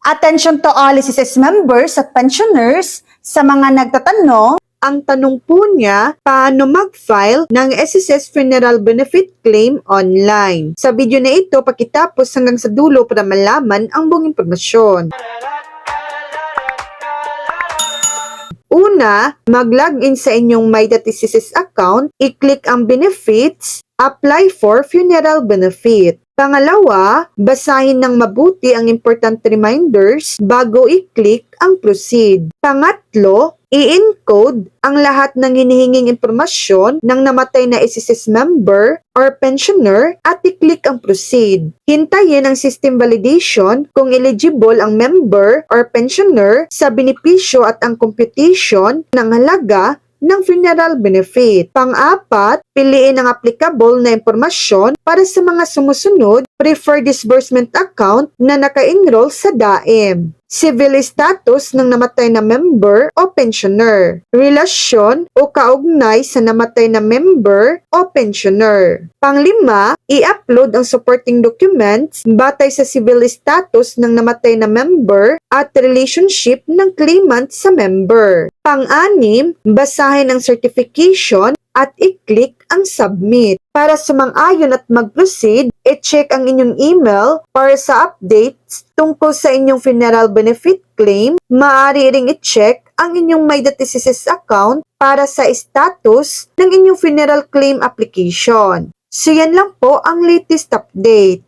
Attention to all SSS members at pensioners sa mga nagtatanong. Ang tanong po niya, paano mag-file ng SSS Funeral Benefit Claim online? Sa video na ito, pakitapos hanggang sa dulo para malaman ang buong impormasyon. Una, mag-login sa inyong My.SSS account, i-click ang Benefits, Apply for Funeral Benefit. Pangalawa, basahin ng mabuti ang important reminders bago i-click ang Proceed. Pangatlo, i-encode ang lahat ng hinihinging impormasyon ng namatay na SSS member or pensioner at i-click ang Proceed. Hintayin ang system validation kung eligible ang member or pensioner sa benepisyo at ang computation ng halaga ng funeral benefit. Pang-apat, piliin ang applicable na impormasyon para sa mga sumusunod preferred disbursement account na naka-enroll sa DAEM. Civil status ng namatay na member o pensioner. Relasyon o kaugnay sa namatay na member o pensioner. Panglima, i-upload ang supporting documents batay sa civil status ng namatay na member at relationship ng claimant sa member. Pang-anim, basahin ang certification at i-click ang submit. Para sumang-ayon at mag-proceed, i-check ang inyong email para sa updates tungkol sa inyong funeral benefit claim. Maaari ring i-check ang inyong My.SSS account para sa status ng inyong funeral claim application. So yan lang po ang latest update.